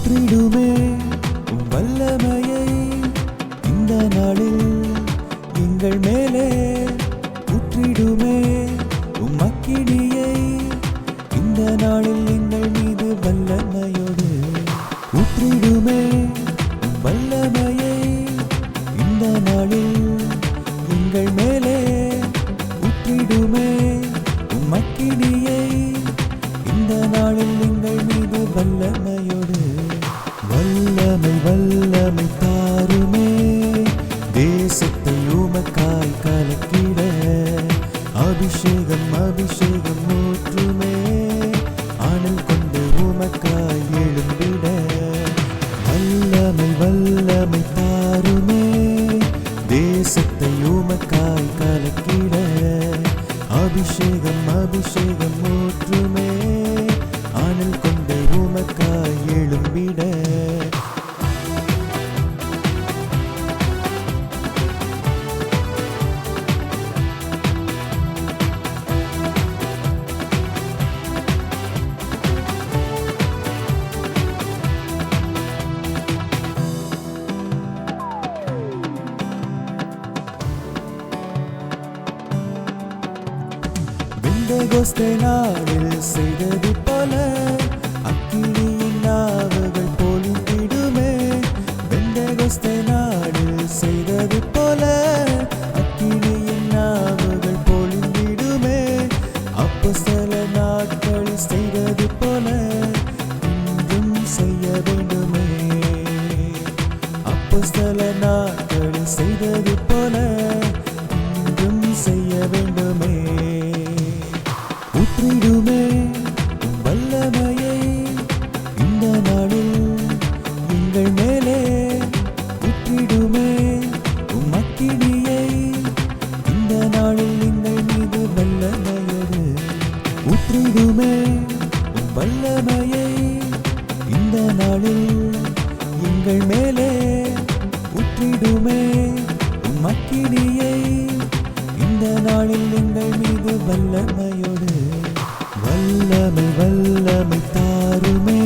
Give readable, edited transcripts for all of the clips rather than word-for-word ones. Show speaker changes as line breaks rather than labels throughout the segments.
ஊற்றிடுமே உம் வல்லமையை இந்த நாளில் எங்கள் மேலே ஊற்றிடுமே உம் அக்கினியை இந்த நாளில் எங்கள் மீது வல்லமையோடு ஊற்றிடுமே உம் வல்லமையை இந்த நாளில் எங்கள் மேலே ஊற்றிடுமே உம் அக்கினியை இந்த நாளில் எங்கள் மீது வல்லமையோடு வல்லமை வல்லமை தாருமே தேசத்தை உமக்காய் கலக்கிட அபிஷேகம் அபிஷேகம் ஊற்றுமே அனல் கொண்டு உமக்காய் எழும்பிட வல்லமை வல்லமை தாருமே தேசத்தை உமக்காய் கலக்கிட அபிஷேகம் அபிஷேகம் ஊற்றுமே அனல் கொண்டு உமக்காய் எழும்பிட பெந்தெகோஸ்தே நாளில் செய்தது போல அக்கினியின் நாவுகள் பொழிந்திடுமே பெந்தெகோஸ்தே நாளில் செய்தது போல அக்கினியின் நாவுகள் பொழிந்திடுமே அப்போஸ்தல நாட்களில் செய்தது போல இன்றும் செய்ய வேண்டுமே அப்போஸ்தல நாட்களில் செய்தது போல இன்றும் செய்ய வேண்டுமே ஊற்றிடுமே உம் வல்லமையை இந்த நாளில் எங்கள் மேலே ஊற்றிடுமே உம் அக்கினியை இந்த நாளில் எங்கள் மீது வல்லமையோடு ஊற்றிடுமே உம் வல்லமையை இந்த நாளில் எங்கள் மேலே ஊற்றிடுமே உம் அக்கினியை இந்த நாளில் எங்கள் மீது வல்லமையோடு வல்லமை வல்லமை தாருமே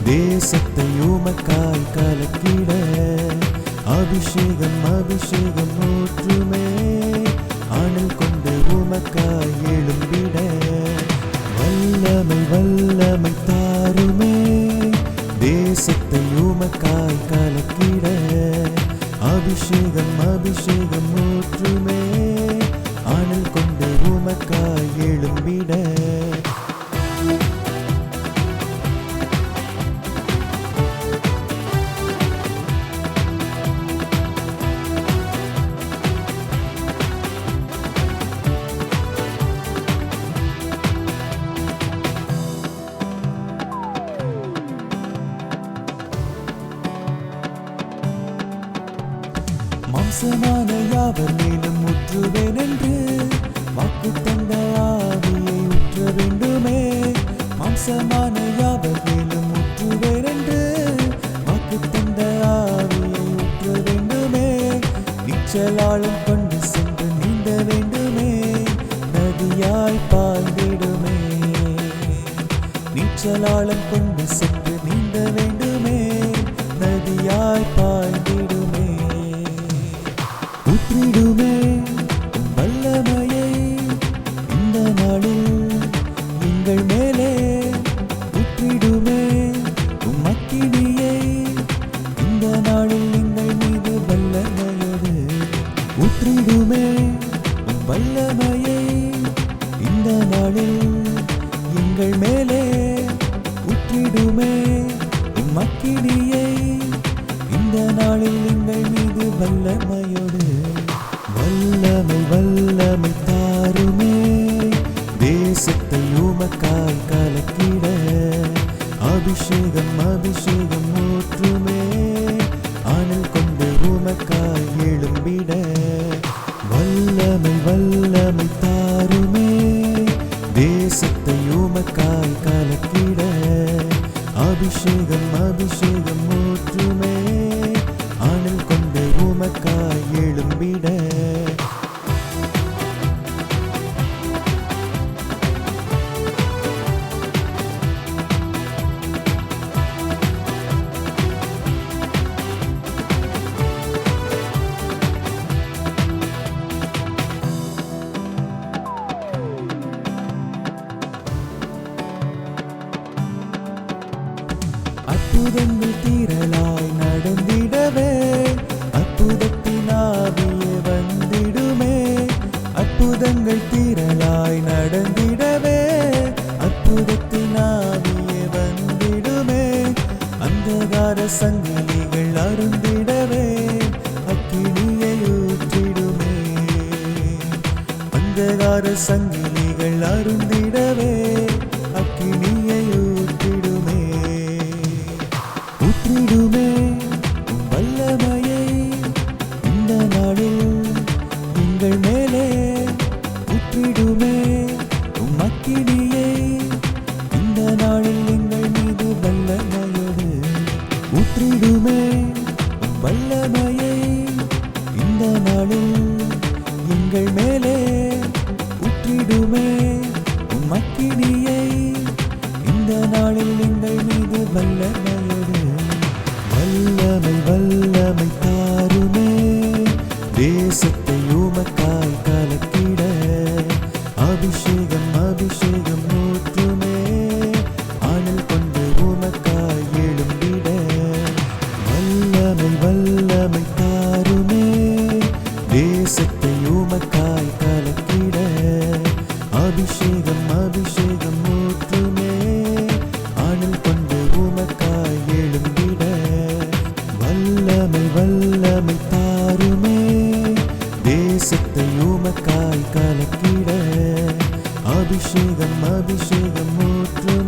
தேசத்தை உமக்காய் கலக்கிட அபிஷேகம் அபிஷேகம் ஊற்றுமே அனல் கொண்டு உமக்காய் எழும்பிட வல்லமை வல்லமை தாருமே தேசத்தை உமக்காய் கலக்கிட அபிஷேகம் அபிஷேகம் ஊற்றுமே அனல் கொண்டு உமக்காய் எழும்பிட மாம்சமான யாவர் மேலும் ஊற்றுவேன் என்று வாக்கு தந்த ஆவியை ஊற்ற வேண்டுமே மாம்சமான யாவர் மேலும் ஊற்றுவேன் என்று வாக்கு தந்த ஆவியை ஊற்ற வேண்டுமே நீச்சலாளம் கொண்டு சென்று நீந்த வேண்டுமே நதியாய் பாய்ந்திடுமே நீச்சலாளம் கொண்டு சென்று நீந்த வேண்டுமே நதியாய் பாய்ந்திடுமே ஊற்றிடுமே உம் வல்லமையை இந்த நாளில் எங்கள் மேலே ஊற்றிடுமே உம் அக்கினியை இந்த நாளில் எங்கள் மீது வல்லமையோடு ஊற்றிடுமே உம் வல்லமையை இந்த நாளில் எங்கள் மேலே ஊற்றிடுமே உம் அக்கினியை இந்த நாளில் எங்கள் மீது வல்லமையோடு வல்லமை வல்லமை தாருமே தேசத்தை உமக்காய் கலக்கிட அபிஷேகம் அபிஷேகம் ஊற்றுமே அனல் கொண்டு உமக்காய் எழும்பிட வல்லமை வல்லமை தாருமே தேசத்தை உமக்காய் கலக்கிட அபிஷேகம் அபிஷேகம் ஊற்றுமே அனல் கொண்டு உமக்காய் எழும்பிட அற்புதங்கள் திரளாய் நடந்திடவே அற்புதத்தின் ஆவியே வந்திடுமே. அற்புதங்கள் திரளாய் நடந்திடவே அற்புதத்தின் ஆவியே வந்திடுமே. அந்தகார சங்கிலிகள் அருந்திடவே அக்கினியை ஊற்றிடுமே. அந்தகார சங்கிலிகள் அருந்திடவே அக்கினியை ஊற்றிடுமே. ஊற்றிடுமே உம் வல்லமையை இந்த நாளில் எங்கள் மேலே. ஊற்றிடுமே உம் அக்கினியை இந்த நாளில் எங்கள் மீது வல்லமையோடு. ஊற்றிடுமே உம் வல்லமையை இந்த நாளில் எங்கள் மேலே. ஊற்றிடுமே உம் அக்கினியை இந்த நாளில் எங்கள் மீது வல்லமையோடு. வல்லமை வல்லமை தாருமே தேசத்தை உமக்காய் கலக்கிட. அபிஷேகம் அபிஷேகம் ஊற்றுமே அனல் கொண்டு உமக்காய் எழும்பிட. வல்லமை வல்லமை தாருமே தேசத்தை உமக்காய் கலக்கிட. அபிஷேகம் அபிஷேகம் ஊற்றுமே அனல் கொண்டு உமக்காய் எழும்பிட. வல்லமை வல்லமை தாருமே தேசத்தை உமக்காய் கலக்கிட. அபிஷேகம் அபிஷேகம் ஊற்றுமே